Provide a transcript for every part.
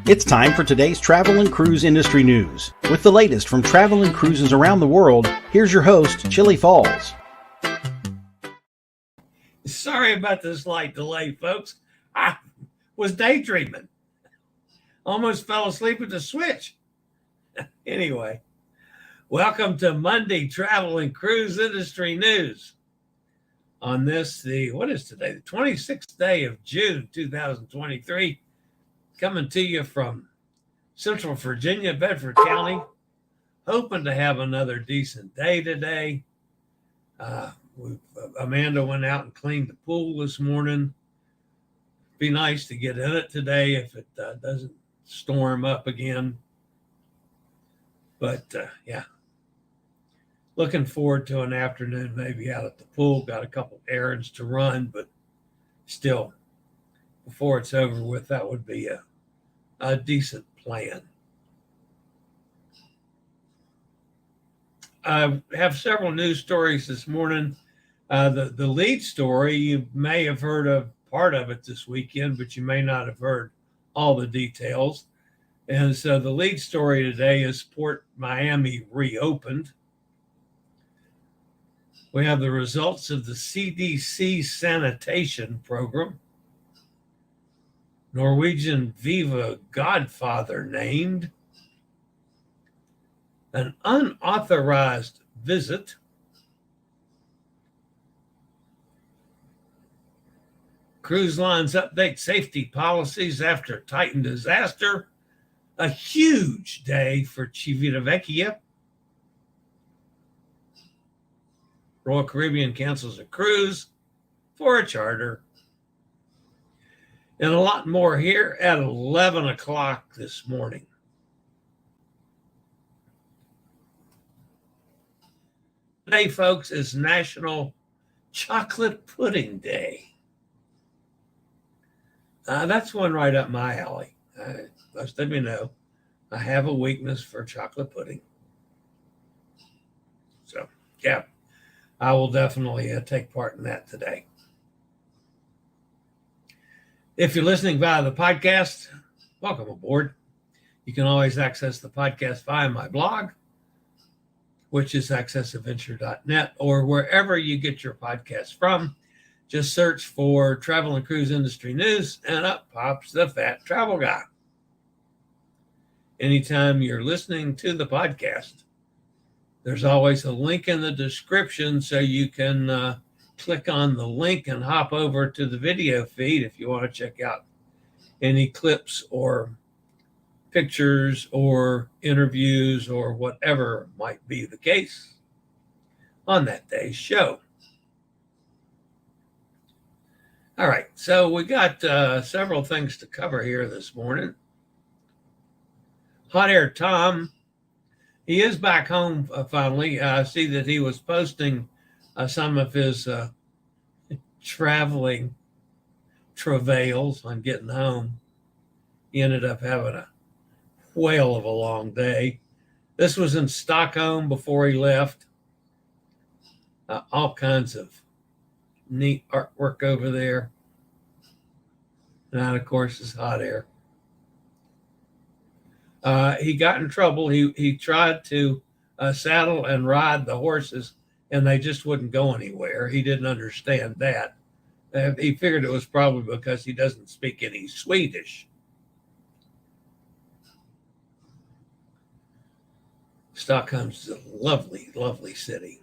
It's time for today's travel and cruise industry news. With the latest from travel and cruises around the world, here's your host, Chillie Falls. Sorry about the slight delay, folks. I was daydreaming. Almost fell asleep at the switch. Anyway, welcome to Monday Travel and Cruise Industry News. On this, what is today? The 26th day of June, 2023. Coming to you from Central Virginia, Bedford County. Hoping to have another decent day today. Amanda went out and cleaned the pool this morning. Be nice to get in it today if it doesn't storm up again. But yeah, looking forward to an afternoon maybe out at the pool. Got a couple errands to run, but still, before it's over with, that would be a decent plan. I have several news stories this morning. The lead story, you may have heard of part of it this weekend, but you may not have heard all the details. And so the lead story today is PortMiami Reopened. We have the results of the CDC Sanitation Program. Norwegian Viva Godfather named. An unauthorized visit. Cruise lines update safety policies after Titan disaster. A huge day for Civitavecchia. Royal Caribbean cancels a cruise for a charter. And a lot more here at 11 o'clock this morning. Today, folks, is National Chocolate Pudding Day. That's one right up my alley. Most of you know I have a weakness for chocolate pudding. So, yeah, I will definitely take part in that today. If you're listening via the podcast, welcome aboard. You can always access the podcast via my blog, which is accessadventure.net, or wherever you get your podcast from. Just search for Travel and Cruise Industry News, and up pops the Fat Travel Guy. Anytime you're listening to the podcast, there's always a link in the description so you can click on the link and hop over to the video feed if you want to check out any clips or pictures or interviews or whatever might be the case on that day's show. All right, so we got several things to cover here this morning. Hot Air Tom, he is back home finally. I see that he was posting some of his traveling travails on getting home. He ended up having a whale of a long day. This was in Stockholm before he left. All kinds of neat artwork over there. And that, of course, is hot air. He got in trouble. He tried to saddle and ride the horses, and they just wouldn't go anywhere. He didn't understand that. He figured it was probably because he doesn't speak any Swedish. Stockholm's a lovely, lovely city.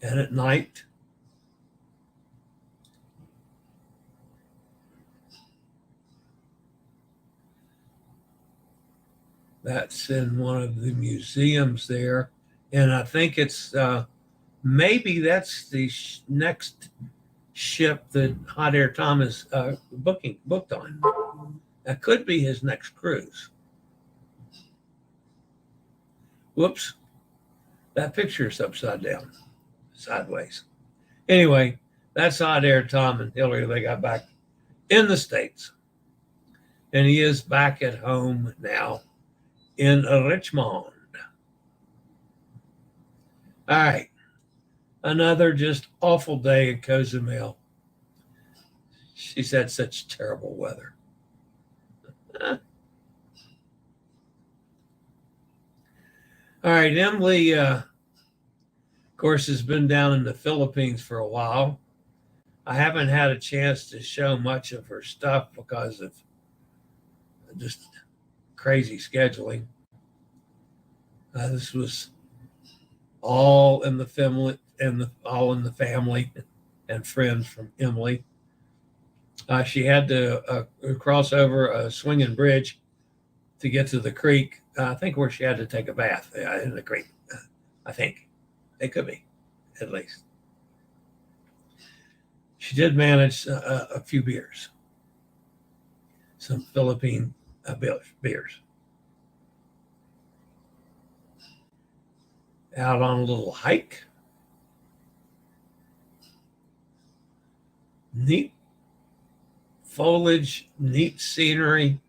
And at night, that's in one of the museums there. And I think it's maybe that's the next ship that Hot Air Tom is booked on. That could be his next cruise. Whoops, that picture is upside down, sideways. Anyway, that's Hot Air Tom and Hillary. They got back in the States. And he is back at home now in Richmond. All right. Another just awful day at Cozumel. She's had such terrible weather. All right, Emily, of course, has been down in the Philippines for a while. I haven't had a chance to show much of her stuff because of just crazy scheduling. This was all in the family and friends from Emily. She had to cross over a swinging bridge to get to the creek. I think where she had to take a bath in the creek. I think it could be, at least. She did manage a few beers, some Philippine beers. Out on a little hike. Neat foliage, neat scenery.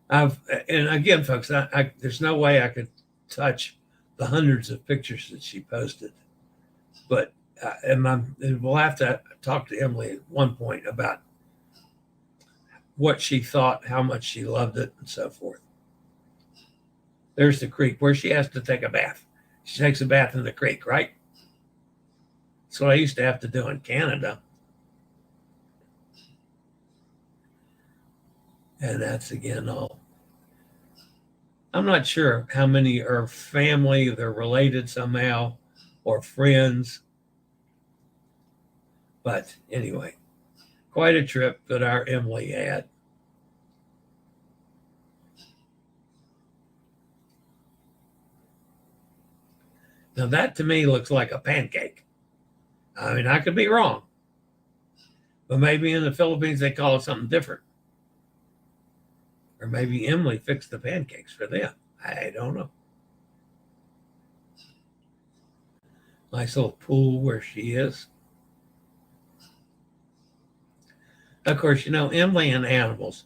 And again, folks, there's no way I could touch the hundreds of pictures that she posted, but we'll have to talk to Emily at one point about what she thought, how much she loved it, and so forth. There's the creek where she has to take a bath. She takes a bath in the creek, right? That's what I used to have to do in Canada. And that's again all. I'm not sure how many are family, they're related somehow, or friends. But anyway, quite a trip that our Emily had. Now that to me looks like a pancake. I mean, I could be wrong, but maybe in the Philippines they call it something different. Or maybe Emily fixed the pancakes for them. I don't know. Nice little pool where she is. Of course, you know, Emily and animals.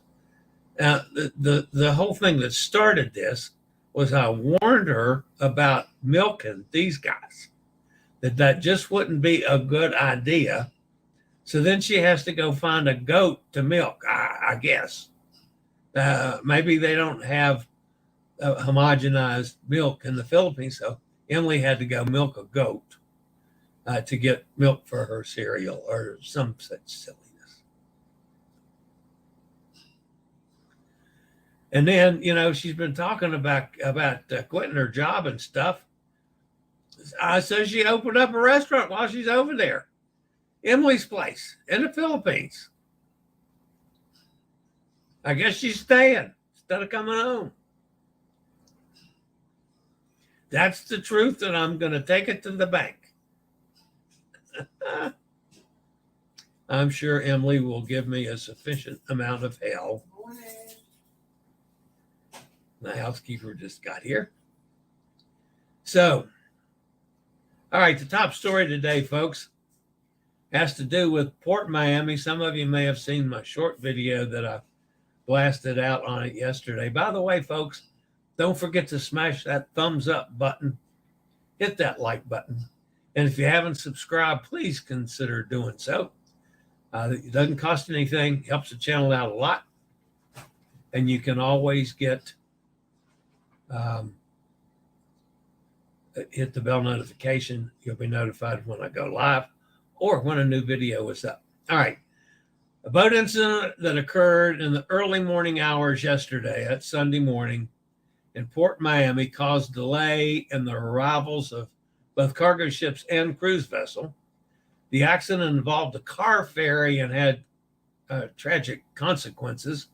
The whole thing that started this was I warned her about milking these guys, that just wouldn't be a good idea. So then she has to go find a goat to milk, I guess. Maybe they don't have homogenized milk in the Philippines, so Emily had to go milk a goat to get milk for her cereal or some such silliness. And then, you know, she's been talking about quitting her job and stuff. So she opened up a restaurant while she's over there. Emily's Place in the Philippines. I guess she's staying instead of coming home. That's the truth, and I'm going to take it to the bank. I'm sure Emily will give me a sufficient amount of hell. The housekeeper just got here. So, all right, the top story today, folks, has to do with PortMiami. Some of you may have seen my short video that I blasted out on it yesterday. By the way, folks, don't forget to smash that thumbs up button. Hit that like button. And if you haven't subscribed, please consider doing so. It doesn't cost anything, helps the channel out a lot. And you can always hit the bell notification. You'll be notified when I go live or when a new video is up. All right. A boat incident that occurred in the early morning hours yesterday, that's Sunday morning, in PortMiami caused delay in the arrivals of both cargo ships and cruise vessel. The accident involved a car ferry and had tragic consequences.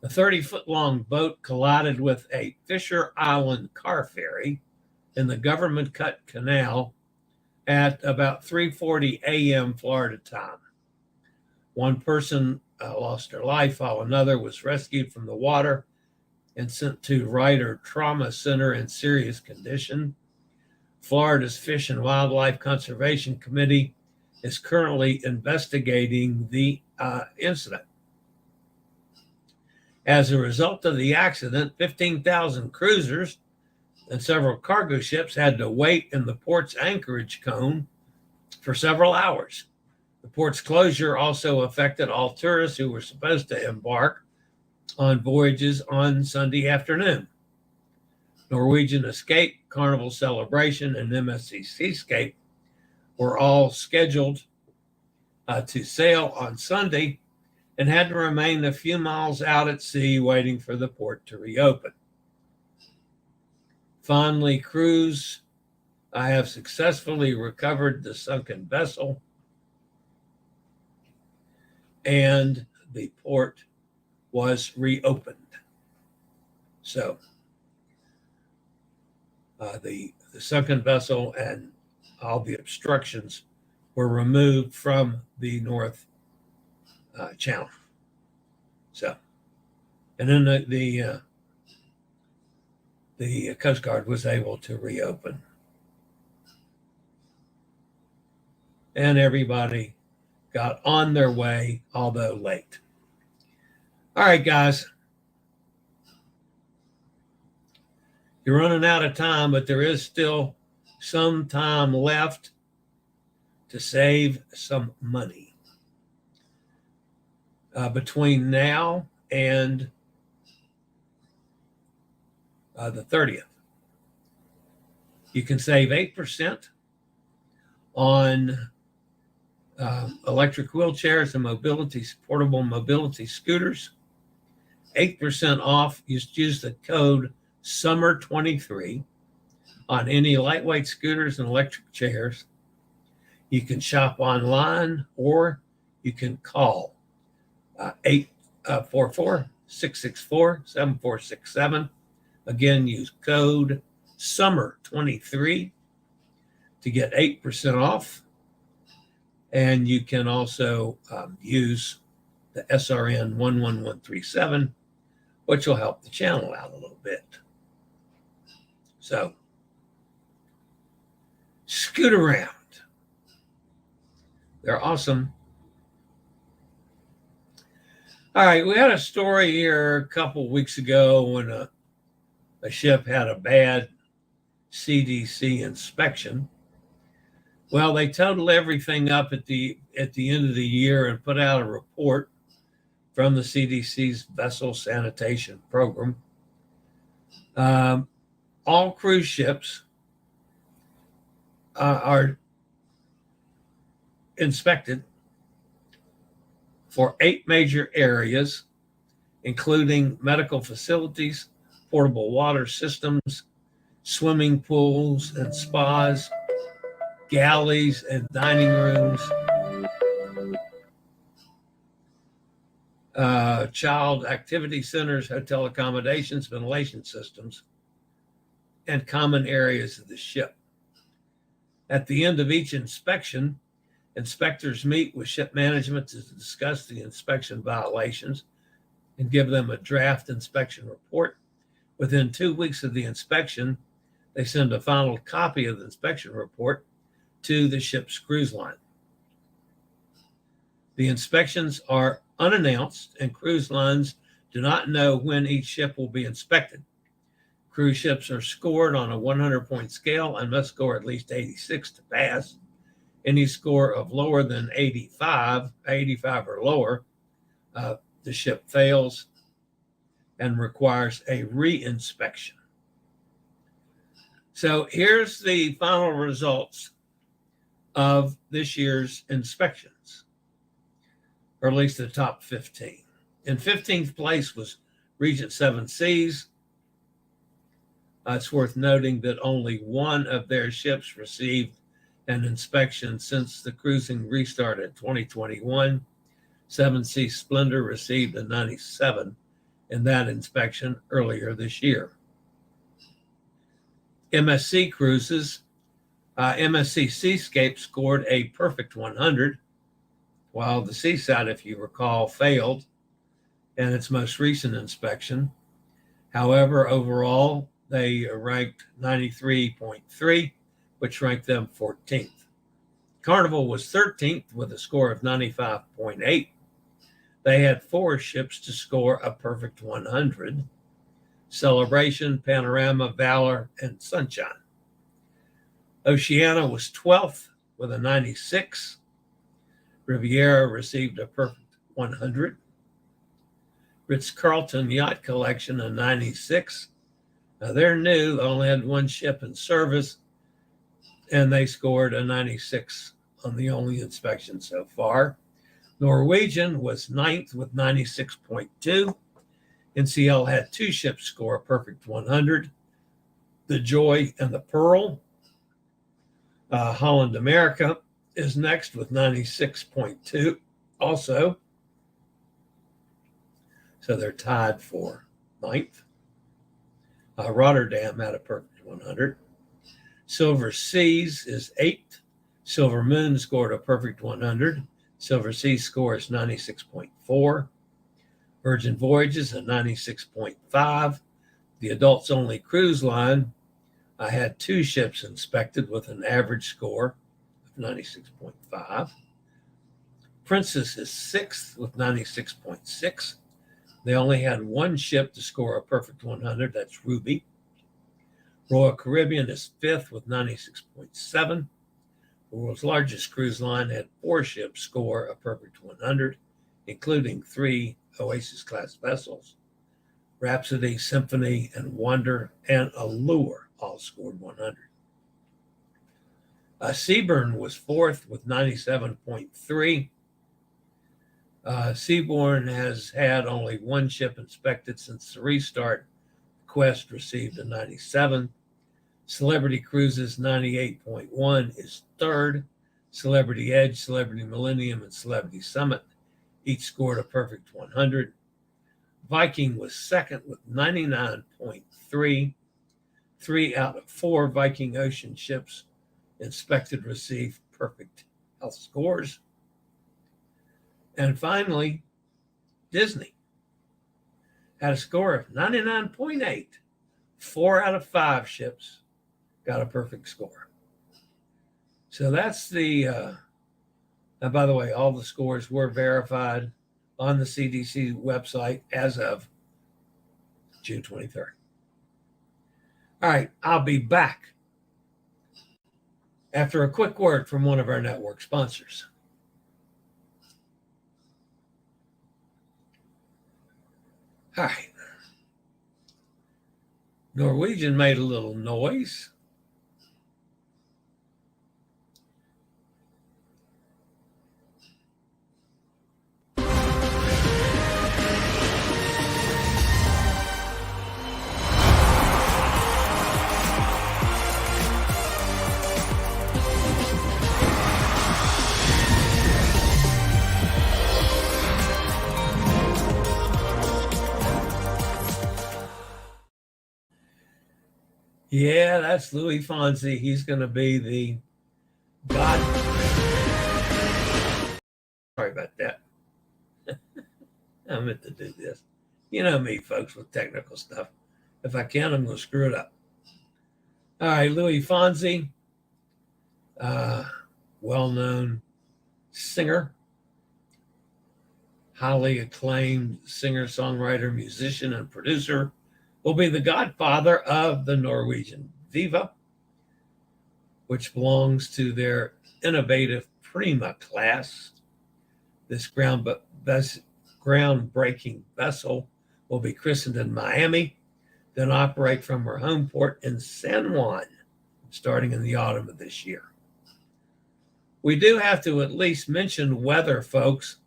A 30-foot-long boat collided with a Fisher Island car ferry in the government-cut canal at about 3:40 a.m. Florida time. One person lost her life while another was rescued from the water and sent to Ryder Trauma Center in serious condition. Florida's Fish and Wildlife Conservation Committee is currently investigating the incident. As a result of the accident, 15,000 cruisers and several cargo ships had to wait in the port's anchorage cone for several hours. The port's closure also affected all tourists who were supposed to embark on voyages on Sunday afternoon. Norwegian Escape, Carnival Celebration, and MSC Seascape were all scheduled to sail on Sunday and had to remain a few miles out at sea waiting for the port to reopen. Finally, crews, I have successfully recovered the sunken vessel, and the port was reopened. So the sunken vessel and all the obstructions were removed from the North Channel. So, and then the Coast Guard was able to reopen, and everybody got on their way, although late. All right, guys. You're running out of time, but there is still some time left to save some money. Between now and the 30th, you can save 8% on electric wheelchairs and portable mobility scooters. 8% off. Use the code SUMMER23 on any lightweight scooters and electric chairs. You can shop online or you can call 844-664-7467. Again, use code SUMMER23 to get 8% off. And you can also use the SRN 11137, which will help the channel out a little bit. So, scoot around. They're awesome. All right, we had a story here a couple weeks ago when a ship had a bad CDC inspection. Well, they totaled everything up at the end of the year and put out a report from the CDC's Vessel Sanitation Program. All cruise ships are inspected for 8 major areas, including medical facilities, portable water systems, swimming pools and spas, galleys and dining rooms, child activity centers, hotel accommodations, ventilation systems, and common areas of the ship. At the end of each inspection, inspectors meet with ship management to discuss the inspection violations and give them a draft inspection report. Within 2 weeks of the inspection, they send a final copy of the inspection report to the ship's cruise line. The inspections are unannounced, and cruise lines do not know when each ship will be inspected. Cruise ships are scored on a 100-point scale and must score at least 86 to pass. Any score of lower than 85 or lower, the ship fails and requires a re-inspection. So here's the final results of this year's inspections, or at least the top 15. In 15th place was Regent Seven Seas. It's worth noting that only one of their ships received an inspection since the cruising restarted in 2021. Seven Seas Splendor received a 97 in that inspection earlier this year. MSC Cruises, MSC Seascape scored a perfect 100, while the Seaside, if you recall, failed in its most recent inspection. However, overall, they ranked 93.3, which ranked them 14th. Carnival was 13th with a score of 95.8. They had 4 ships to score a perfect 100: Celebration, Panorama, Valor, and Sunshine. Oceania was 12th with a 96. Riviera received a perfect 100. Ritz-Carlton Yacht Collection a 96. Now they're new, only had one ship in service, and they scored a 96 on the only inspection so far. Norwegian was ninth with 96.2. NCL had two ships score a perfect 100, the Joy and the Pearl. Holland America is next with 96.2 also. So they're tied for ninth. Rotterdam had a perfect 100. Silver Seas is eighth. Silver Moon scored a perfect 100. Silver Seas scores 96.4. Virgin Voyages a 96.5. The adults only cruise line, I had two ships inspected with an average score of 96.5. Princess is sixth with 96.6. They only had one ship to score a perfect 100. That's Ruby. Royal Caribbean is fifth with 96.7. The world's largest cruise line had four ships score a perfect 100, including three Oasis-class vessels. Rhapsody, Symphony, and Wonder, and Allure all scored 100. Seabourn was fourth with 97.3. Seabourn has had only one ship inspected since the restart. Quest received a 97. Celebrity Cruises 98.1 is third. Celebrity Edge, Celebrity Millennium, and Celebrity Summit each scored a perfect 100. Viking was second with 99.3. 3 out of 4 Viking Ocean ships inspected received perfect health scores. And finally, Disney had a score of 99.8. 4 out of 5 ships got a perfect score. So that's the, and by the way, all the scores were verified on the CDC website as of June 23rd. All right, I'll be back after a quick word from one of our network sponsors. All right. Norwegian made a little noise. Yeah, that's Louis Fonsi. He's going to be the God. Sorry about that. I meant to do this. You know me, folks, with technical stuff. If I can, I'm going to screw it up. All right, Louis Fonsi, well-known singer, highly acclaimed singer, songwriter, musician, and producer, will be the godfather of the Norwegian Viva, which belongs to their innovative Prima class. This groundbreaking vessel will be christened in Miami, then operate from her home port in San Juan, starting in the autumn of this year. We do have to at least mention weather, folks.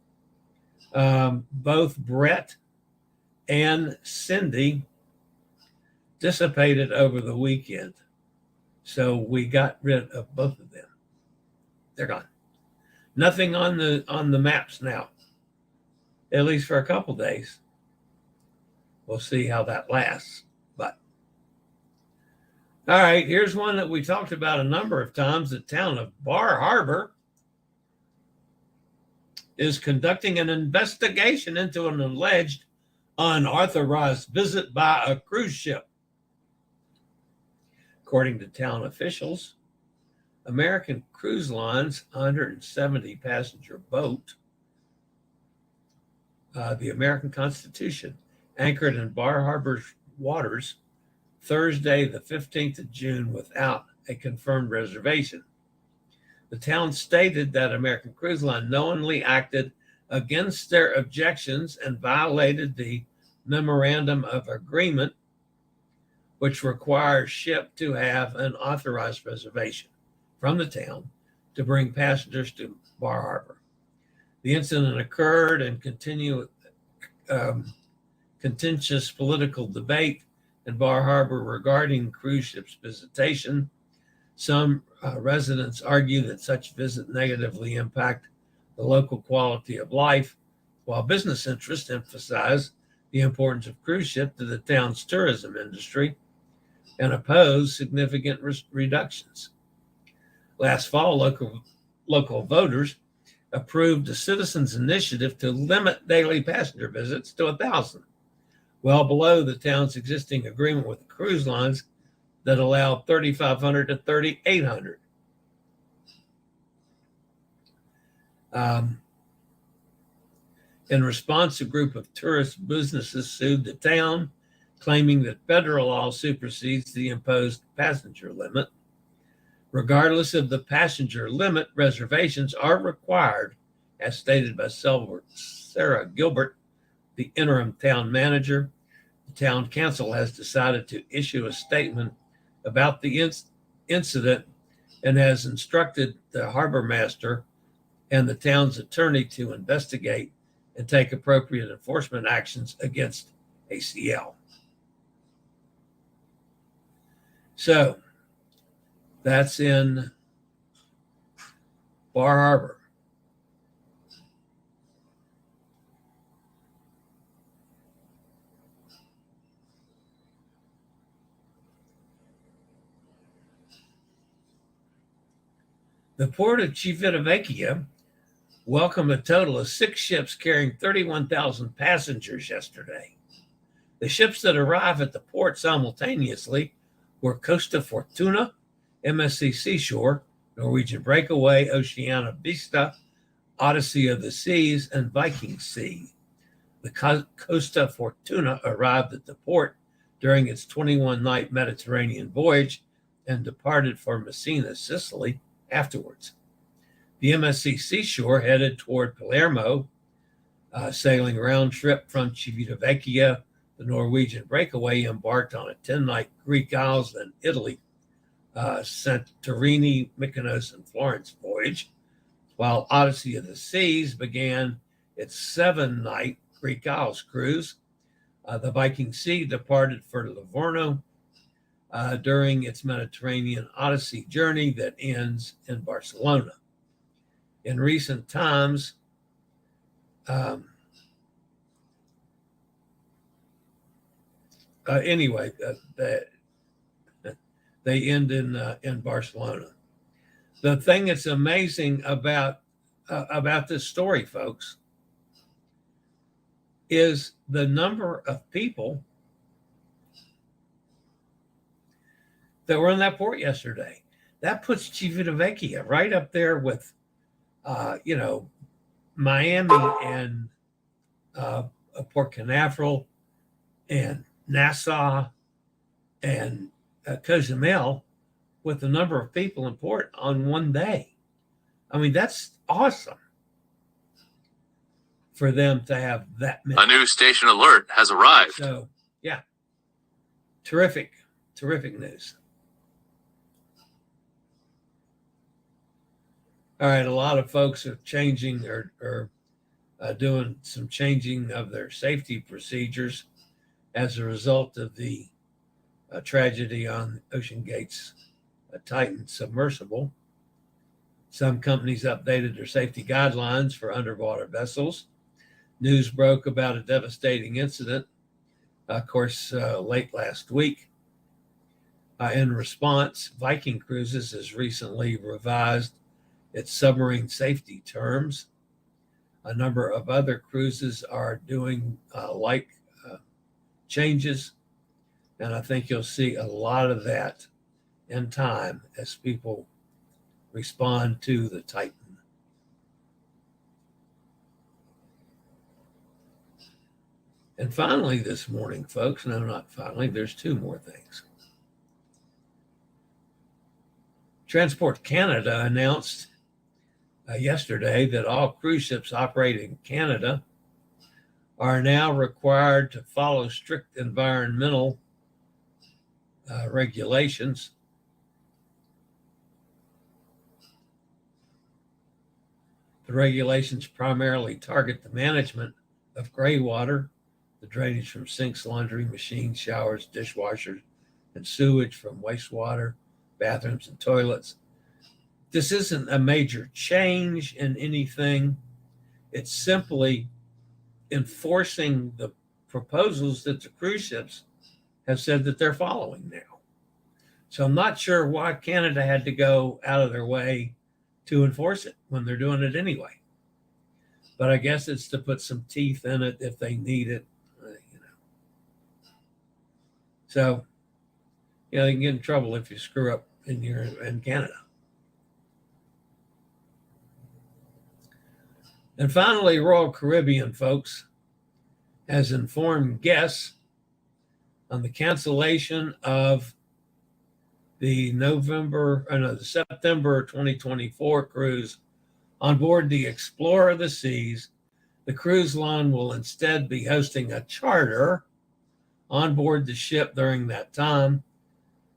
Both Brett and Cindy dissipated over the weekend. So we got rid of both of them. They're gone. Nothing on the maps now, at least for a couple days. We'll see how that lasts. But all right, here's one that we talked about a number of times. The town of Bar Harbor is conducting an investigation into an alleged unauthorized visit by a cruise ship. According to town officials, American Cruise Line's 170 passenger boat, the American Constitution, anchored in Bar Harbor's waters Thursday, the 15th of June, without a confirmed reservation. The town stated that American Cruise Line knowingly acted against their objections and violated the memorandum of agreement, which requires ship to have an authorized reservation from the town to bring passengers to Bar Harbor. The incident occurred and contentious political debate in Bar Harbor regarding cruise ships' visitation. Some residents argue that such visit negatively impact the local quality of life, while business interests emphasize the importance of cruise ship to the town's tourism industry and oppose significant reductions. Last fall, local voters approved a citizens' initiative to limit daily passenger visits to 1,000, well below the town's existing agreement with the cruise lines that allowed 3,500 to 3,800. In response, a group of tourist businesses sued the town, claiming that federal law supersedes the imposed passenger limit. Regardless of the passenger limit, reservations are required, as stated by Sarah Gilbert, the interim town manager. The town council has decided to issue a statement about the incident and has instructed the harbor master and the town's attorney to investigate and take appropriate enforcement actions against ACL. So that's in Bar Harbor. The port of Civitavecchia welcomed a total of 6 ships carrying 31,000 passengers yesterday. The ships that arrived at the port simultaneously were Costa Fortuna, MSC Seashore, Norwegian Breakaway, Oceana Vista, Odyssey of the Seas, and Viking Sea. The Costa Fortuna arrived at the port during its 21-night Mediterranean voyage and departed for Messina, Sicily afterwards. The MSC Seashore headed toward Palermo, sailing round trip from Civitavecchia. The Norwegian Breakaway embarked on a 10-night Greek Isles and Italy, Santorini, Mykonos, and Florence voyage, while Odyssey of the Seas began its 7-night Greek Isles cruise. The Viking Sea departed for Livorno during its Mediterranean Odyssey journey that ends in Barcelona. In recent times, they end in Barcelona. The thing that's amazing about this story, folks, is the number of people that were in that port yesterday. That puts Civitavecchia right up there with, Miami and Port Canaveral and Nassau and Cozumel with the number of people in port on one day. I mean, that's awesome for them to have that many. A new station alert has arrived. So, yeah, terrific news. All right, a lot of folks are changing or doing some changing of their safety procedures as a result of the tragedy on OceanGate's Titan submersible. Some companies updated their safety guidelines for underwater vessels. News broke about a devastating incident, of course, late last week. In response, Viking Cruises has recently revised its submarine safety terms. A number of other cruises are doing changes, and I think you'll see a lot of that in time as people respond to the Titan. And finally this morning, folks, no, not finally, there's 2 more things. Transport Canada announced yesterday that all cruise ships operating in Canada are now required to follow strict environmental regulations. The regulations primarily target the management of gray water, the drainage from sinks, laundry machines, showers, dishwashers, and sewage from wastewater, bathrooms, and toilets. This isn't a major change in anything. It's simply enforcing the proposals that the cruise ships have said that they're following now. So I'm not sure why Canada had to go out of their way to enforce it when they're doing it anyway. But I guess it's to put some teeth in it if they need it, So, you can get in trouble if you screw up in Canada. And finally, Royal Caribbean, folks, has informed guests on the cancellation of the September 2024 cruise on board the Explorer of the Seas. The cruise line will instead be hosting a charter on board the ship during that time.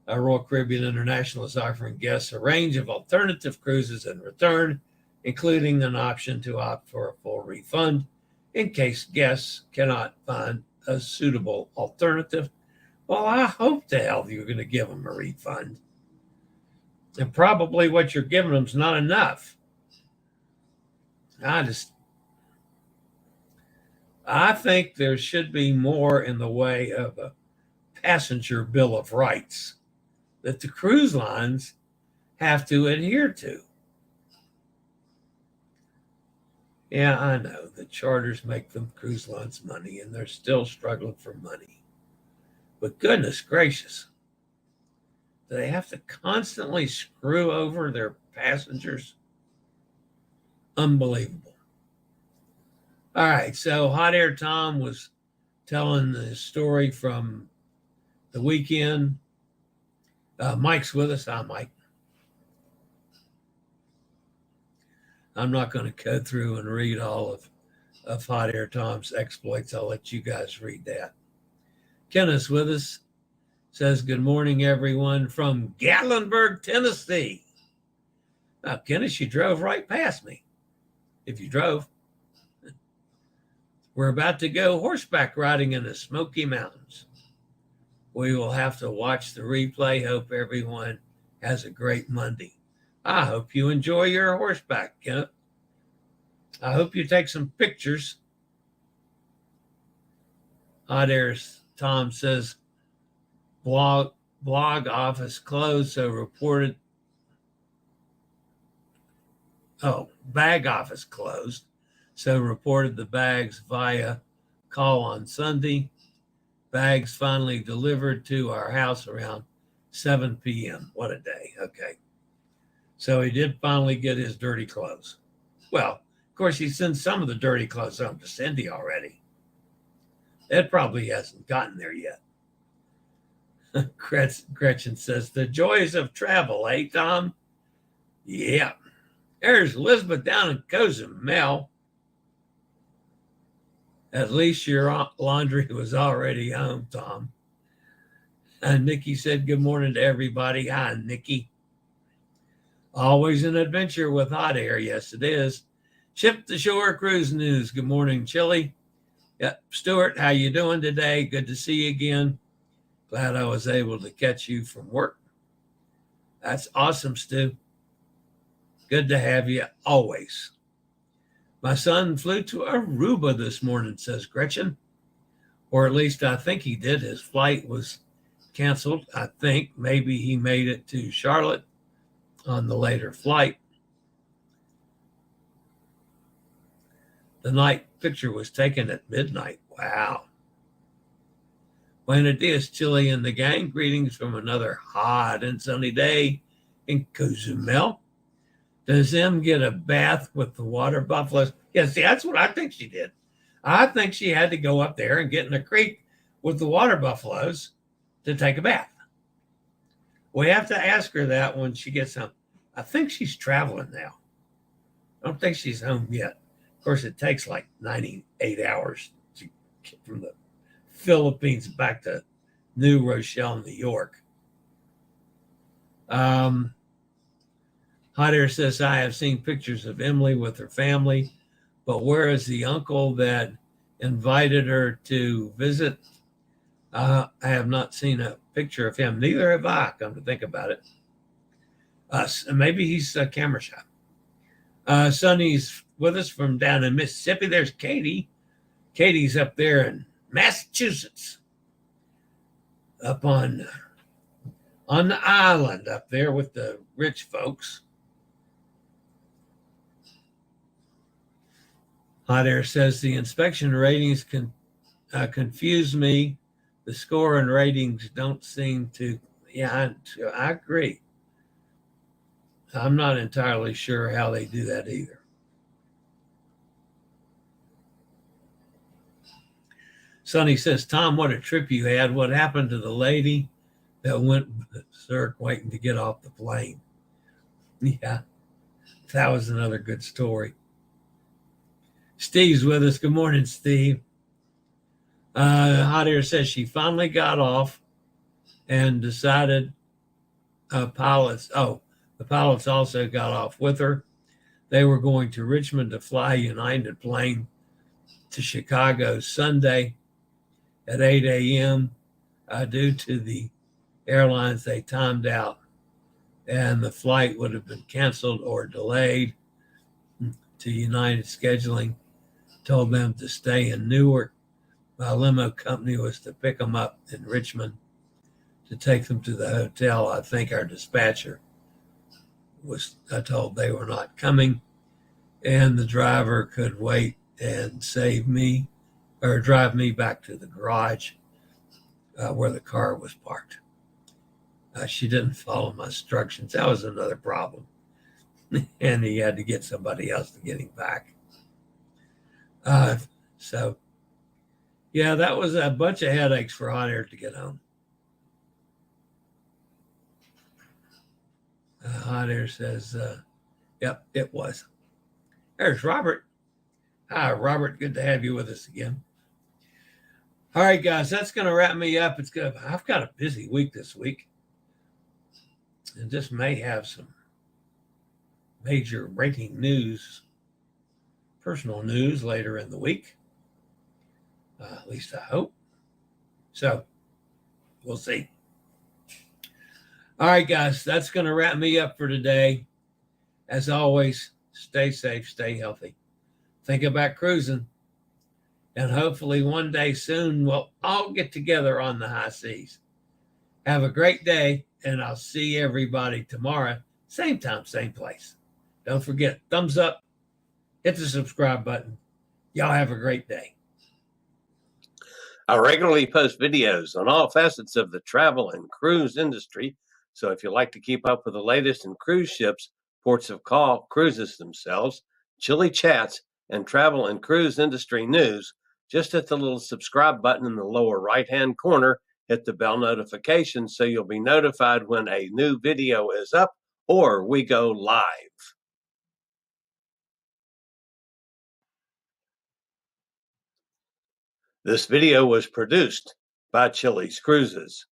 Royal Caribbean International is offering guests a range of alternative cruises in return, including an option to opt for a full refund in case guests cannot find a suitable alternative. Well, I hope the hell you're going to give them a refund. And probably what you're giving them is not enough. I think there should be more in the way of a passenger bill of rights that the cruise lines have to adhere to. Yeah, I know the charters make them cruise lines money and they're still struggling for money. But goodness gracious, do they have to constantly screw over their passengers? Unbelievable. All right, so Hot Air Tom was telling the story from the weekend. Mike's with us. Hi, Mike. I'm not going to go through and read all of Hot Air Tom's exploits. I'll let you guys read that. Kenneth's with us. Says, good morning, everyone, from Gatlinburg, Tennessee. Now, Kenneth, you drove right past me, if you drove. We're about to go horseback riding in the Smoky Mountains. We will have to watch the replay. Hope everyone has a great Monday. I hope you enjoy your horseback, Kenneth. I hope you take some pictures. Hot Air's Tom says, blog office closed, so reported. Bag office closed, so reported the bags via call on Sunday. Bags finally delivered to our house around 7 p.m. What a day. Okay. So he did finally get his dirty clothes. Well, of course, he sent some of the dirty clothes home to Cindy already. It probably hasn't gotten there yet. Gretchen says, the joys of travel, eh, Tom? Yeah. There's Elizabeth down in Cozumel. At least your laundry was already home, Tom. And Nikki said, good morning to everybody. Hi, Nikki. Always an adventure with Hot Air. Yes, it is. Ship to Shore Cruise News. Good morning, Chillie. Yep. Stuart, how you doing today? Good to see you again. Glad I was able to catch you from work. That's awesome, Stu. Good to have you always. My son flew to Aruba this morning, says Gretchen. Or at least I think he did. His flight was canceled. I think maybe he made it to Charlotte on the later flight. The night picture was taken at midnight. Wow. Buenos dias, Chillie and the gang. Greetings from another hot and sunny day in Cozumel. Does Em get a bath with the water buffaloes? Yeah, see, that's what I think she did. I think she had to go up there and get in the creek with the water buffaloes to take a bath. We have to ask her that when she gets home. I think she's traveling now. I don't think she's home yet. Of course, it takes like 98 hours to get from the Philippines back to New Rochelle, New York. Hot Air says, I have seen pictures of Emily with her family, but where is the uncle that invited her to visit? I have not seen a picture of him. Neither have I, come to think about it. Maybe he's a camera shop. Sonny's with us from down in Mississippi. There's Katie. Katie's up there in Massachusetts, up on the island up there with the rich folks. Hot Air says the inspection ratings confuse me. The score and ratings don't seem to. Yeah, I agree. I'm not entirely sure how they do that either. Sonny says, Tom, what a trip you had. What happened to the lady that went berserk waiting to get off the plane? Yeah, that was another good story. Steve's with us. Good morning, Steve. Hot Air says she finally got off and decided the pilots also got off with her. They were going to Richmond to fly United plane to Chicago Sunday at 8 a.m. Due to the airlines, they timed out and the flight would have been canceled or delayed. To United scheduling told them to stay in Newark. My limo company was to pick them up in Richmond to take them to the hotel. I think our dispatcher was told they were not coming, and the driver could wait and save me or drive me back to the garage where the car was parked. She didn't follow my instructions. That was another problem. And he had to get somebody else to get him back. So, yeah, that was a bunch of headaches for Hot Air to get home. Hot Air says, yep, it was. There's Robert. Hi, Robert. Good to have you with us again. All right, guys, that's going to wrap me up. I've got a busy week this week, and just may have some major breaking news, personal news later in the week. At least I hope. So we'll see. All right, guys, that's going to wrap me up for today. As always, stay safe, stay healthy. Think about cruising. And hopefully one day soon we'll all get together on the high seas. Have a great day, and I'll see everybody tomorrow. Same time, same place. Don't forget, thumbs up, hit the subscribe button. Y'all have a great day. I regularly post videos on all facets of the travel and cruise industry. So if you like to keep up with the latest in cruise ships, ports of call, cruises themselves, Chillie chats, and travel and cruise industry news, just hit the little subscribe button in the lower right-hand corner, hit the bell notification so you'll be notified when a new video is up or we go live. This video was produced by Chillie's Cruises.